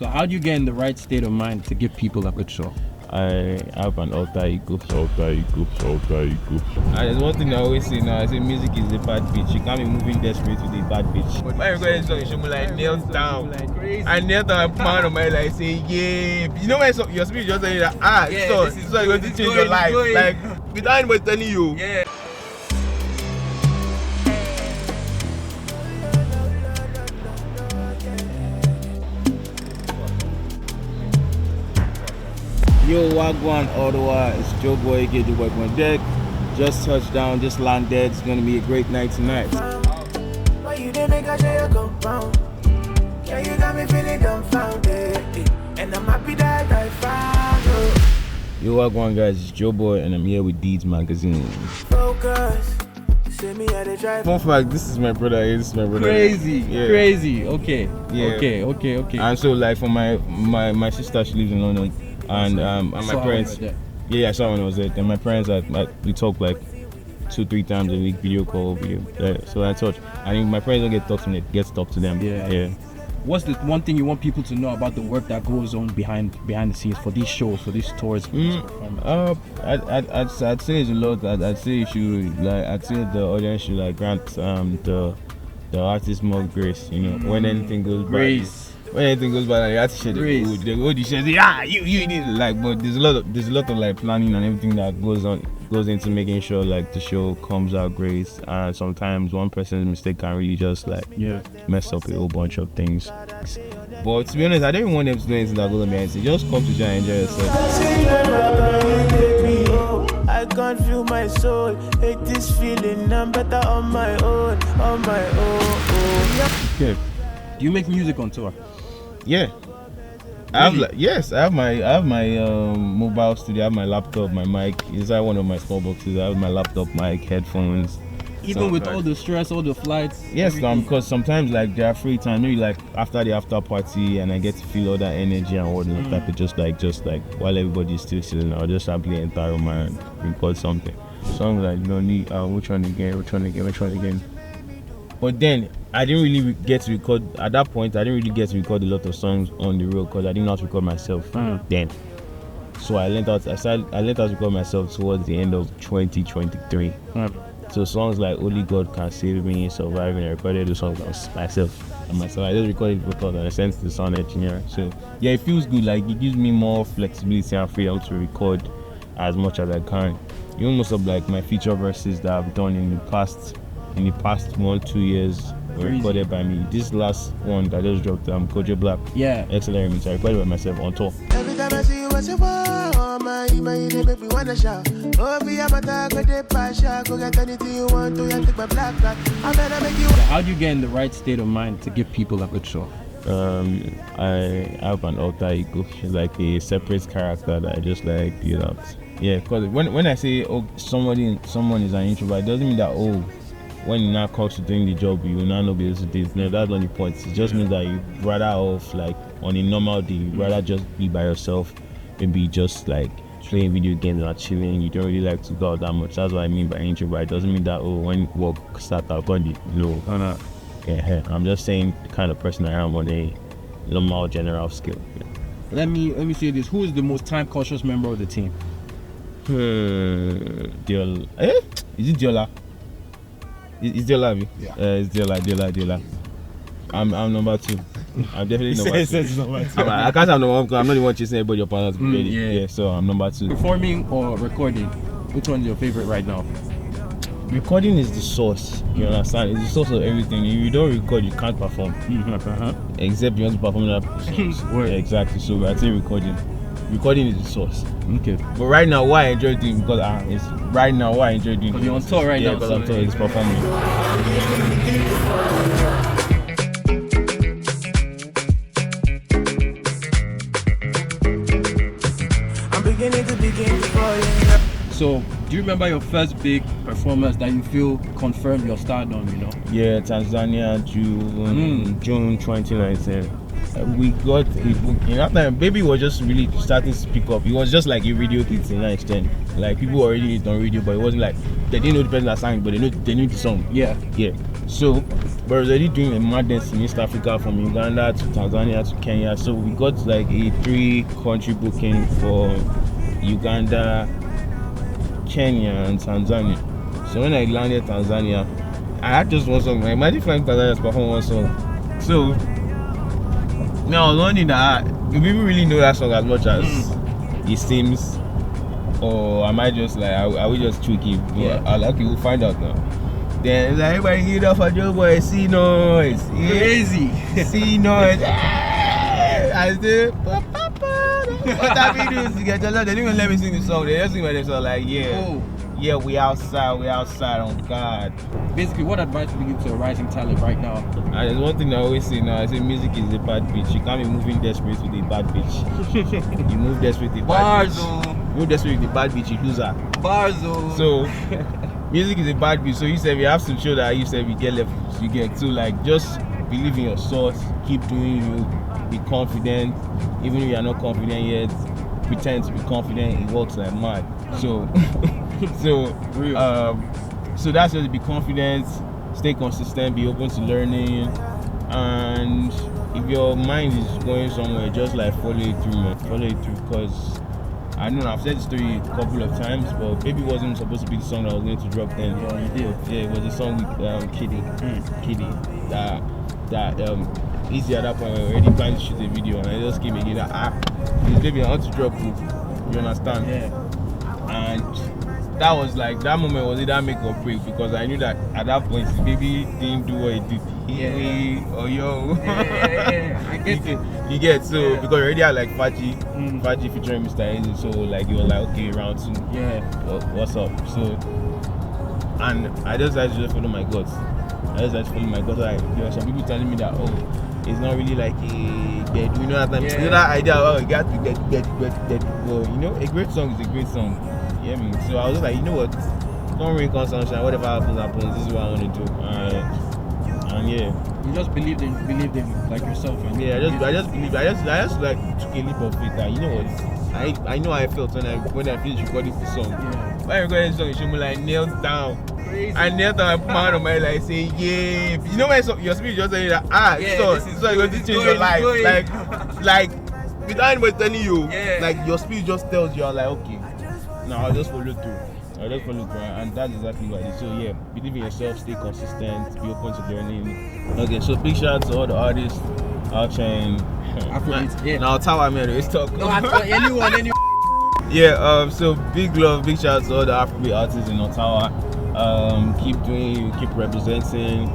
So how do you get in the right state of mind to give people a good show? I have an alter ego. And there's one thing I always say now, I say music is a bad bitch. You can't be moving desperate with a bad bitch. But my recording song, you should be like nailed down. I nailed down a man on my like say, yeah. You know when your spirit just saying that, this is going to change your life. Like, without anybody telling you. Yeah. Yo, Wagwan, Ottawa, it's Joeboy, get Joeboy on deck. Just touched down, just landed. It's gonna be a great night tonight. Why you didn't make a share compound? Yeah, you got me feeling dumbfounded. And I'm happy that I found you. Yo, Wagwan guys, it's Joeboy and I'm here with Deeds Magazine. Focus. See me at the drive. Fun fact, this is my brother. This is my brother. Crazy. Okay. Yeah. Okay. And so like for my sister, she lives in London. And my parents, I saw when I was there. And my parents, we talk like 2-3 times a week, video. So I touch. I mean, my parents don't get talk to me; get talk to them. Yeah. What's the one thing you want people to know about the work that goes on behind the scenes for these shows, for these tours? I'd say it's a lot. I'd say you should I'd say the audience should grant the artist more grace. You know, when anything goes grace. When anything goes bad, you have to share the food. They go to share, you need but there's a lot of planning and everything that goes into making sure the show comes out great. And sometimes one person's mistake can really just mess up a whole bunch of things. But to be honest, I don't want them to do anything that goes on behind the scenes. Just come to Jai and enjoy yourself. I can't feel my soul. Hate this feeling. I'm better on my own. Okay. Do you make music on tour? Yeah. I have my mobile studio. I have my laptop, my mic inside one of my small boxes. I have my laptop, mic, headphones. Even with all the stress, all the flights. Yes, because sometimes there are free time, maybe after the after party, and I get to feel all that energy and whatnot. That just while everybody's still chilling, I'll just happily enter room and record something. Songs like you don't need. Which one again? But then I didn't really get to record at that point. I didn't really get to record a lot of songs on the road because I didn't know how to record myself then. So I learned how to record myself towards the end of 2023. So songs like "Only God Can Save Me," "Surviving," I recorded those songs myself. I just recorded the record and I sent to the sound engineer. So yeah, it feels good. It gives me more flexibility and freedom to record as much as I can. Even most of my feature verses that I've done in the past 1-2 years were recorded by me. This last one that I just dropped, Kojo Black. Yeah. Excellent remix. I recorded by myself on tour. Every time I see you, I say, wow, my they make me wanna shout. Oh, be a matter, go de pasha, go get anything you want to, and take my black card. I'm gonna make you. How do you get in the right state of mind to give people a good show? I have an alter ego. It's like a separate character that I just build out. Yeah, because when I say someone is an introvert, it doesn't mean that when it now comes to doing the job, you will not be able to do it. No, that's not the point. It just means that you rather off on a normal day, you rather just be by yourself, maybe just playing video games or chilling. You don't really like to go out that much. That's what I mean by introvert. It doesn't mean that when work starts out, yeah, I'm just saying the kind of person I am on a normal general scale. Yeah. Let me say this. Who is the most time cautious member of the team? Diola. Is it Diola? It's Diola. Yeah. It's Diola. I'm number 2. I'm definitely number 2. I can't have number 1 because I'm not the one chasing everybody up on us. Yeah, so I'm number 2. Performing or recording? Which one's your favorite right now? Recording is the source. You understand? It's the source of everything. If you don't record, you can't perform. Except you want to perform that. Yeah, exactly. So I say recording. Recording is the source. Okay. But right now, why I enjoy doing because it's right now why I enjoy doing. Because you're on tour right now. Yeah, because I'm tour. It's performing. I'm beginning to fall in love. So, do you remember your first big performance that you feel confirmed your stardom? Yeah, Tanzania, June 2019. We got a book. In that time, Baby was just really starting to pick up. It was just like a radio hit to an extent. People already hit on radio, but it wasn't they didn't know the person that sang, but they knew the song. Yeah. So but I was already doing a madness in East Africa from Uganda to Tanzania to Kenya. So we got like a 3-country booking for Uganda, Kenya, and Tanzania. So when I landed Tanzania, I had just one song. Like, imagine flying Tanzania to perform one song. So now I was wondering that do people really know that song as much as it seems, or am I just like are we just tricky? Yeah, I like you. We'll find out now. Then like, everybody get off a Joeboy, see noise, Crazy. see noise. I said, what have you to get a lot? They didn't even let me sing the song. They just sing by themselves like, yeah, we outside on God. Basically, what advice would you give to a rising talent right now? And there's one thing I always say now, I say music is a bad bitch. You can't be moving desperate with a bad bitch. You move desperate with a bad bitch. Move desperate with a bad bitch, you lose her. Barzo. So music is a bad bitch. So you said we have to show that you said we get levels. You get to like just believe in your source, keep doing you, be confident. Even if you are not confident yet, pretend to be confident. It works like mad. So so that's just be confident, stay consistent, be open to learning, and if your mind is going somewhere, just like follow it through, man. Follow it through, because I know I've said the story a couple of times, but Baby wasn't supposed to be the song that I was going to drop then. Yeah, you did. Yeah, it was a song with Kitty. That easy at that point. We were already planning to shoot a video, and I just came again. This baby, I want to drop it. You understand? Yeah. And that was like, that moment was either make or break, because I knew that at that point the baby didn't do what he did. I get it. You get so because you already had like Faji featuring Mr. Easy, so like you were like, okay, round 2. Yeah. What's up? So, and I just had to follow my guts. Like there were some people telling me that it's not really like you know that idea. You got to get. Well, you know, a great song is a great song. You hear me? So I was just like, you know what? Don't rain, come sunshine. Whatever happens. This is what I want to do. And yeah, you just believed in like yourself. And yeah, I just believe. I just like took a leap of faith. And you know what? I know how I felt when I finished recording the song. Yeah. When I recorded the song, it should be like nailed down. Crazy. I knelt down, I put my hand on my head, like saying, yeah. You know when your spirit just saying that, this is going to change your life. Like without anybody telling you, like your spirit just tells you, like, okay, now I'll just follow through. And that's exactly what it is. So yeah, believe in yourself, stay consistent, be open to learning. Okay, so big shout out to all the artists out there in Afrobeats. Now Ottawa, man, let's talk. No, anyone. Yeah, so big love, big shout out to all the Afrobeat artists in Ottawa. Keep doing, keep representing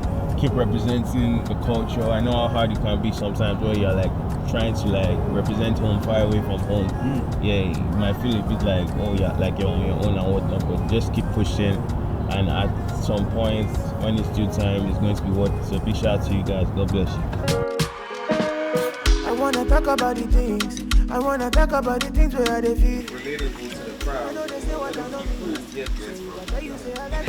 the culture. I know how hard it can be sometimes where you're like trying to like represent home far away from home. Yeah, you might feel a bit like, oh yeah, like you're on your own and whatnot, but just keep pushing, and at some point when it's due time, it's going to be worth it. So big shout out to you guys. God bless you. I wanna talk about the things. I wanna talk about the things where they feel. Relatable to the crowd.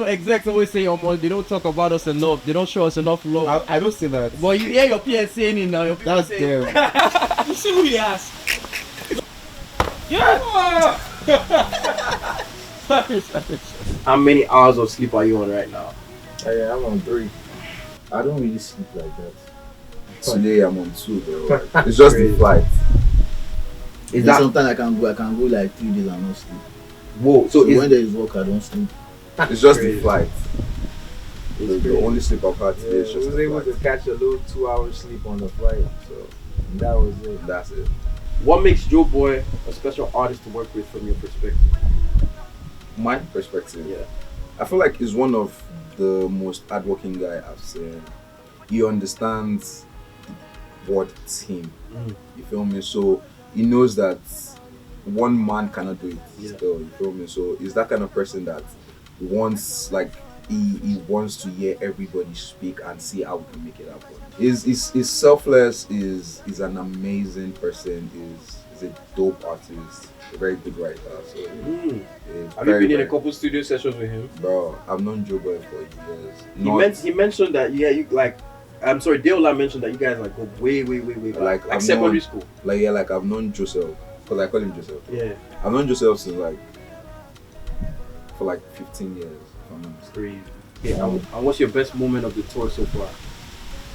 Execs always say they don't talk about us enough. They don't show us enough love. I don't say that. But you hear your peers saying it now. That's there. You see who he asked? Yeah. How many hours of sleep are you on right now? Yeah, I'm on 3. I don't really sleep like that. Today I'm on 2 though. It's just the flight. Is that sometimes I can go like 3 days and not sleep. Whoa, so when there is work I don't sleep. It's just the flight. The only sleep I've had today is just I was able to catch a little 2-hour sleep on the flight, so that was it. That's it. What makes Joeboy a special artist to work with from your perspective? My perspective? Yeah. I feel like he's one of the most hardworking guy I've seen. He understands the word team. You feel me? So he knows that one man cannot do it still, you feel me? So he's that kind of person that wants, like, he wants to hear everybody speak and see how we can make it happen. He's selfless, is an amazing person, is a dope artist, a very good writer. So have you been in a couple studio sessions with him? Bro, I've known Joeboy for years. He mentioned that Deola mentioned that you guys like go way back. Like secondary school. Like I've known Joseph, because I call him Joseph. Yeah. I've known Joseph since for 15 years. Crazy. Yeah. And what's your best moment of the tour so far?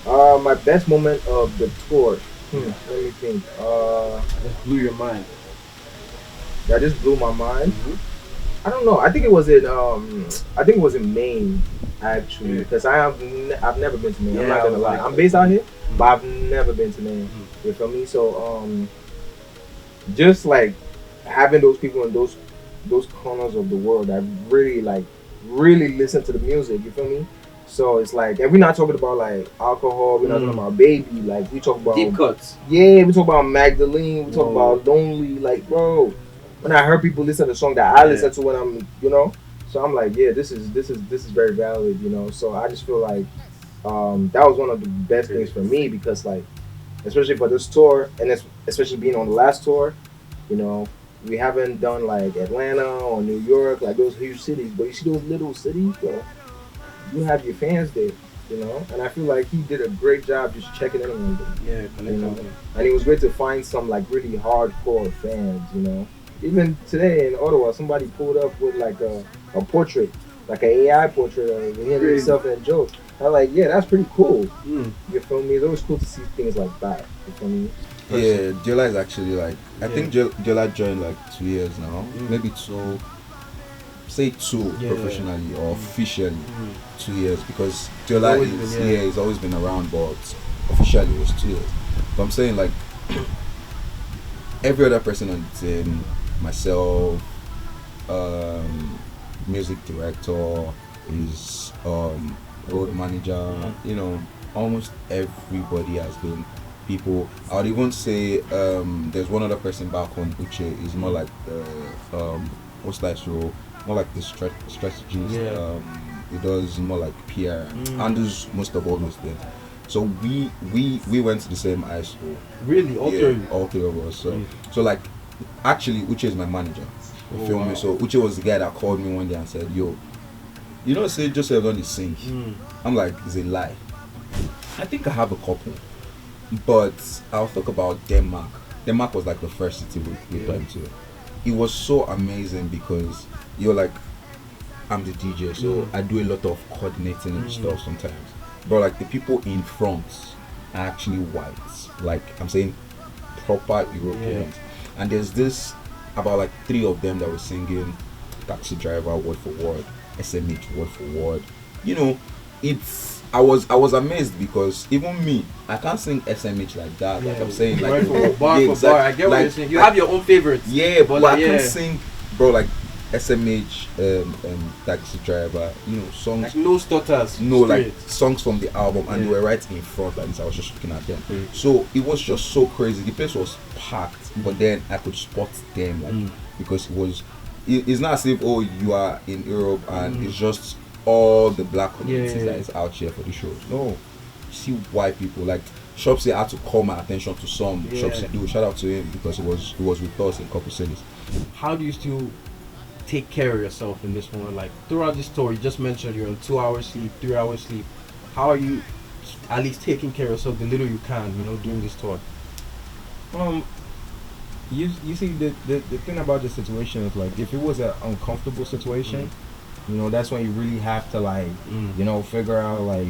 My best moment of the tour. Let me think. That blew your mind. That just blew my mind. Mm-hmm. I don't know. I think it was in I think it was in Maine actually, because I've never been to Maine. I'm Yeah, not I gonna was lie. like- I'm based out here, but I've never been to Maine. You feel me? So just like having those people in those corners of the world that really listen to the music. You feel me? So it's like, and we're not talking about like alcohol. We're not talking about baby. Like we talk about Deep cuts. yeah, we talk about Magdalene. We talk Whoa. about Lonely. Like, bro, when I heard people listen to the song that I listen to when I'm, so I'm like, yeah, this is very valid, So I just feel like that was one of the best things for me because like, especially for this tour and especially being on the last tour, we haven't done like Atlanta or New York, like those huge cities, but you see those little cities, bro, you have your fans there. And I feel like he did a great job just checking in on them. Yeah, connect. And it was great to find some like really hardcore fans. Even today in Ottawa, somebody pulled up with like a portrait, like an AI portrait of him himself and Joe. I'm like, yeah, that's pretty cool. You feel me? It's always cool to see things like that. You feel me? Yeah, Jola is actually like, I think Jola joined like 2 years now, maybe two, say two professionally or officially 2 years, because Jola he's always been around, but officially it was 2 years. But I'm saying like every other person on the team, myself, music director, his road manager, almost everybody has been people. I would even say there's one other person back on Uche. He's more like the what's that role? More like the strategist. He does more like PR and does most of all those things. So we went to the same high school. Really? All three of us. So like actually Uche is my manager. You feel me? So Uche was the guy that called me one day and said, yo, say Joseph don't sing. I'm like, it's a lie. I think I have a couple. But I'll talk about Denmark. Denmark was like the first city we went to. It was so amazing because you're like, I'm the DJ, so I do a lot of coordinating and stuff sometimes. But like the people in front are actually whites. Like I'm saying proper Europeans. And there's this about like 3 of them that were singing Taxi Driver word for word, SMH word for word. I was amazed because even me, I can't sing SMH like that. Like I'm saying, like bar for bar. I get what you're saying. You have your own favorites. Yeah, but I can't sing, bro. Like SMH, Taxi Driver. Songs. Like no stutters. No, straight. like songs from the album, and they were right in front like this. I was just looking at them. So it was just so crazy. The place was packed, but then I could spot them like because it's not as if you are in Europe and it's just all the black communities that is out here for the shows. No, you see white people like shops. They had to call my attention to some shops. Do shout out to him because it was with us in a couple cities. How do you still take care of yourself in this moment? Like throughout this tour, you just mentioned you're on 2 hours sleep, 3 hours sleep. How are you at least taking care of yourself the little you can, during this tour? You see the thing about the situation is like if it was an uncomfortable situation. That's when you really have to like, figure out like,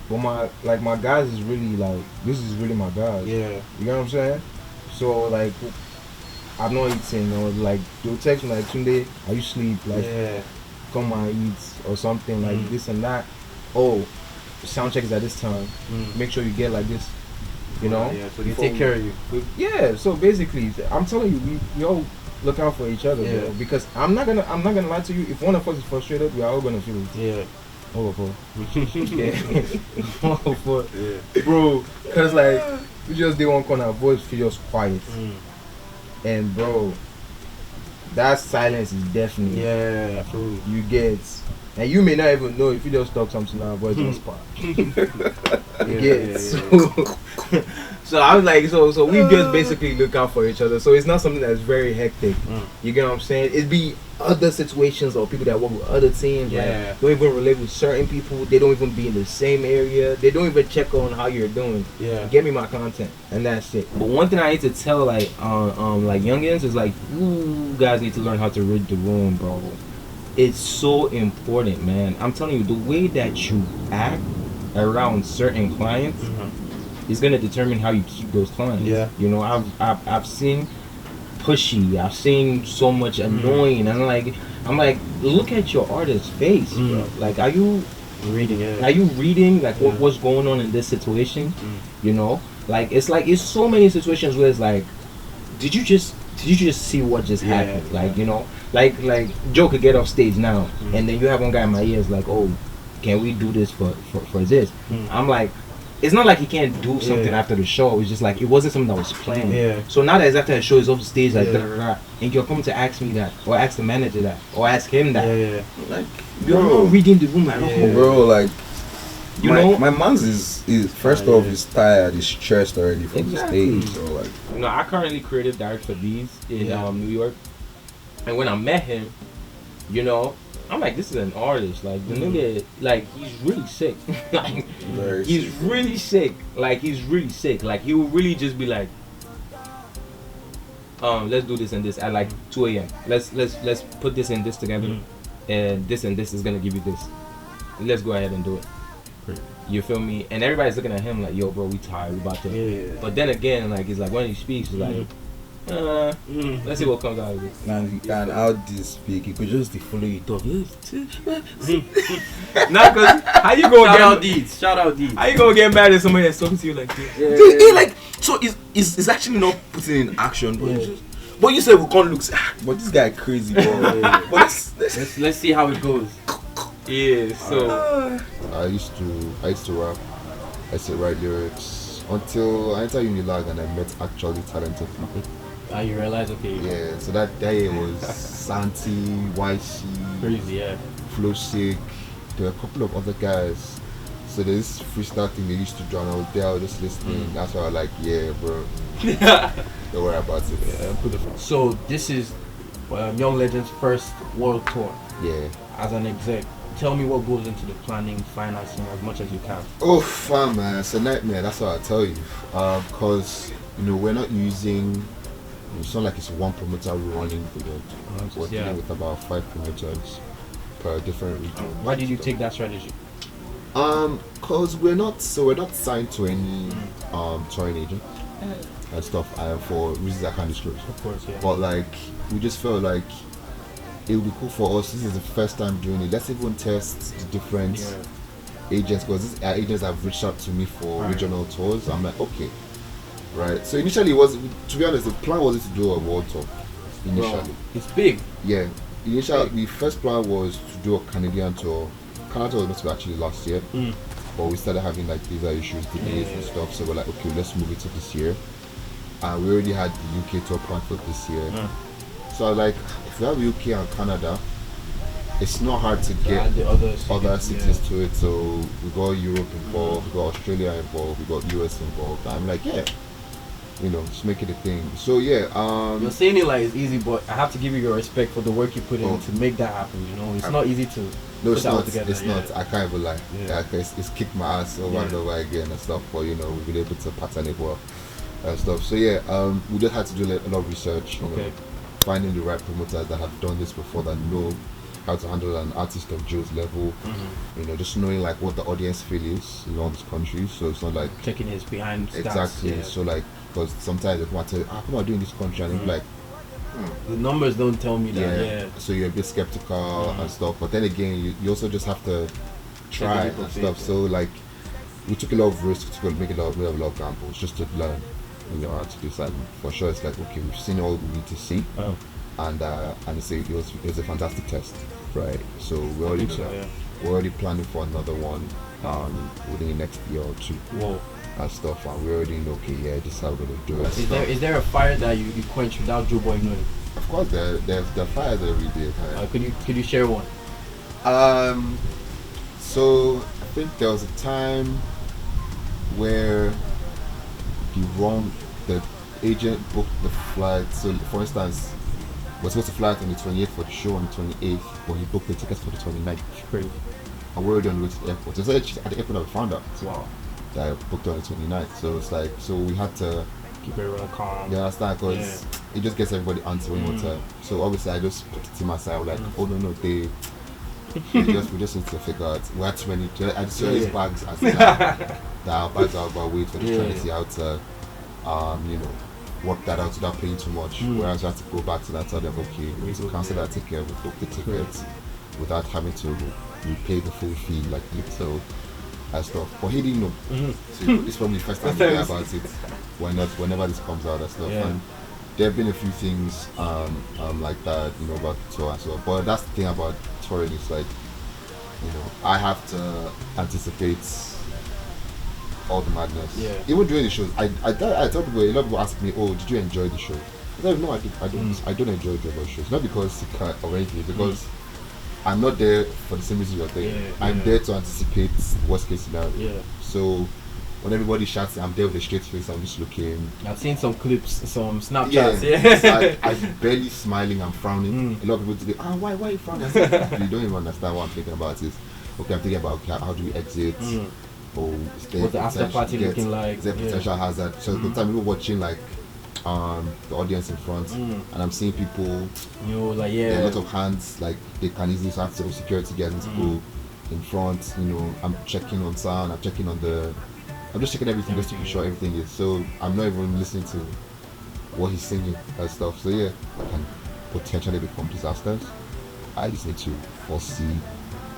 but my guys is really like, this is really my guys. Yeah. You know what I'm saying? So like, I'm not eating, like they'll text me like, Tunde, are you sleep? Like, come and eat or something like this and that. Oh, sound check is at this time. Make sure you get like this. Yeah, so they take care of you. Yeah, so basically, I'm telling you, we all look out for each other, bro. Because I'm not gonna lie to you. If one of us is frustrated, we are all gonna feel it. Yeah. All of us. All of us. Bro. Cause like we just did one corner, voice feel just quiet. And bro, that silence is definitely absolutely. You get, and you may not even know if you just talk something now, voice just pop. So I was like, so we just basically look out for each other. So it's not something that's very hectic. You get what I'm saying? It'd be other situations or people that work with other teams. Like, don't even relate with certain people. They don't even be in the same area. They don't even check on how you're doing. Get me my content, and that's it. But one thing I need to tell like youngins is like, you guys need to learn how to read the room, bro. It's so important, man. I'm telling you, the way that you act around certain clients is gonna determine how you keep those clients. Yeah. You know, I've seen pushy. I've seen so much annoying. And I'm like, look at your artist's face, bro. Like, are you Reading it. Are you reading like what's going on in this situation? You know, like it's so many situations where it's like, did you just see what just happened? Like, you know, like Joe could get off stage now, and then you have one guy in my ears like, oh, can we do this for this? I'm like, it's not like he can't do something after the show. It's just like it wasn't something that was planned. Yeah. So now that it's after the show, is off the stage like, and you're coming to ask me that, or ask the manager that, or ask him that. Like, you're not reading the room at all. Bro, like, you know, my man's is first off, he's tired, he's stressed already from the stage. So like, you know, I currently creative direct for these in New York, and when I met him, you know, I'm like, this is an artist. Like, the nigga, like, he's really sick. Like, he's really sick. Like, he's really sick. Like, he will really just be like, let's do this and this at like 2 a.m. Let's put this and this together, and this is gonna give you this. Let's go ahead and do it. You feel me? And everybody's looking at him like, yo, bro, we tired. We about to. But then again, like, it's like when he speaks, it's like, let's see what comes out of it. man, you can out this speak. You could just follow you talk. Nah, cause how you gonna Shout out Deeds. How you gonna get mad at somebody that's talking to you like this? Yeah, like, so it's actually not putting in action, but you said we can't look. But this guy crazy, bro. But Let's see how it goes. Yeah. So I used to rap. I used to write lyrics until I entered Unilag and I met actually talented people. You realize, okay. Yeah, so that day was Santi, YC, Crazy, Flow Sick. There were a couple of other guys. So this freestyle thing they used to do, and I was there, I was just listening. That's why I was like, yeah, bro. Don't worry about it. So this is Young Legend's first world tour. Yeah. As an exec, tell me what goes into the planning, financing, as much as you can. Oh, fam, man, it's a nightmare. That's what I tell you. Because we're not using. It's not like it's one promoter running for the. We're dealing with about 5 promoters per different region. Why did you take that strategy? Cause we're not signed to any touring agent and stuff, for reasons I can't disclose. Of course, yeah. But like, we just felt like it would be cool for us. This is the first time doing it. Let's even test the different agents, because these are agents that have reached out to me for regional tours. I'm like, okay, right. So initially, to be honest, the plan wasn't to do a world tour. Initially, bro, it's big. Yeah. Initially, the first plan was to do a Canadian tour. Canada was meant to be actually last year, but we started having like visa issues, delays and stuff. So we're like, okay, let's move it to this year. And we already had the UK tour planned for this year. So I was like, if we have UK and Canada, it's not hard to get the other cities to it. So we got Europe involved, we got Australia involved, we got US involved. I'm like, yeah, just make it a thing. So yeah, you're saying it like it's easy, but I have to give you your respect for the work you put in to make that happen. It's not easy to. No, it's not. Together, it's not. I can't even lie. Yeah. It's kicked my ass over and over again and stuff. But we've been able to pattern it well and stuff. So yeah, we just had to do a lot of research. Finding the right promoters that have done this before, that know how to handle an artist of Joe's level. Just knowing like what the audience feel is in all these countries. So it's not like checking his behind stats. Exactly. Yeah. So like, because sometimes they want to, how come I doing this country? And like, the numbers don't tell me that. So you're a bit skeptical and stuff, but then again, you also just have to try and stuff. So like, we took a lot of risks to make a lot of gambles just to learn, how to do something. For sure, it's like, okay, we've seen all we need to see, and it was a fantastic test, right? So we're already planning for another one within the next year or two. Whoa. And stuff, and we already know, okay, yeah, this is how we're gonna do it. Is there a fire that you quench without Joeboy knowing? Of course, there are fires every day. Could you share one? So I think there was a time where the agent booked the flight. So for instance, we're supposed to fly out on the 28th for the show on the 28th, but he booked the tickets for the 29th. Crazy. And we're already on the way to the airport. So it's at the airport that we found out. Wow. That I booked on the 29th. So it's like, so we had to keep everyone calm. You understand? Because it just gets everybody answering one time. So obviously I just put it to my side, like, oh no, we just need to figure out. We had too many. I just saw these bags as that our bags are overweight. We're just trying to see how to, work that out without paying too much. Whereas I have to go back to that, tell them, okay, we need to cancel that ticket, we book the tickets without having to repay the full fee, like so. And stuff, but he didn't know. So it's probably the first time we hear about it. Whenever this comes out and stuff. And there have been a few things like that, about the tour and so. But that's the thing about touring is like, I have to anticipate all the madness. Yeah. Even during the shows, I tell people, a lot of people ask me, "Oh, did you enjoy the show?" I said, "No, I don't. I don't enjoy the shows. Not because or anything, because." I'm not there for the same reason you're there. I'm there to anticipate worst case scenario. Yeah. So when everybody shouts, I'm there with a straight face. I'm just looking. I've seen some clips, some Snapchats. Yeah. I'm barely smiling. I'm frowning. A lot of people say, why are you frowning? I said, you don't even understand what I'm thinking about. Is okay. I'm thinking about how do we exit? Or is there what's the after party looking like? Is there potential hazard? So the time people watching like. The audience in front, and I'm seeing people. There are a lot of hands, like they can easily have to security guards people in front. I'm checking on sound. I'm checking on I'm just checking everything just to be sure everything is. So I'm not even listening to what he's singing and stuff. So it can potentially become disasters. I just need to foresee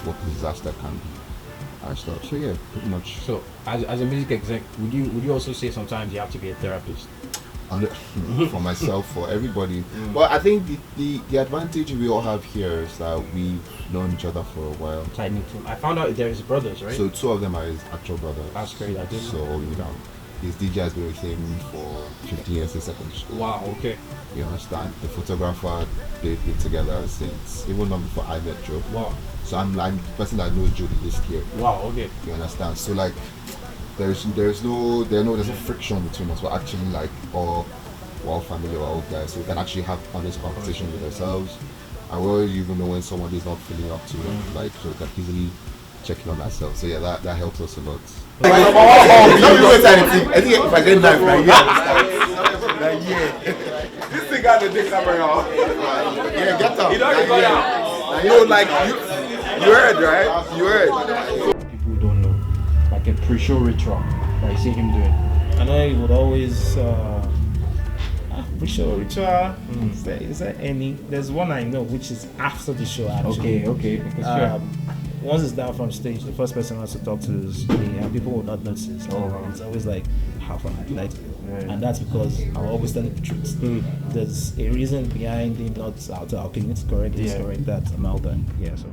what the disaster can be and stuff. So pretty much. So as a music exec, would you also say sometimes you have to be a therapist? For myself, for everybody. Well, I think the advantage we all have here is that we've known each other for a while. I found out there's brothers, right? So 2 of them are his actual brothers. That's great. I didn't know. His DJ has been with him for 15 years in secondary school. Wow, okay. You understand? The photographer, they've been together since, even long before I met Joe. Wow. So I'm the person that knows Joe the least here. Wow, okay. You understand? So like, there's no friction between us. We're actually like all family or all guys, so we can actually have honest conversation with ourselves. And we already even know when someone is not feeling up to it, like so we can easily check in on ourselves. So that helps us a lot. I think if I get knife right here, This thing got the dick number, y'all. yeah, get up. You heard, right? You heard. People don't know, like a pre-show ritual that you see him doing. I know he would always pre-show ritual. Is there any? There's one I know, which is after the show actually. Okay. Because once it's down from stage, the first person has to talk to is me, and people will not notice. It's always like half an eye, and that's because I'm always telling the truth. There's a reason behind him not out. Okay, it's correct. It's correct. That I'm out there. Yeah. So.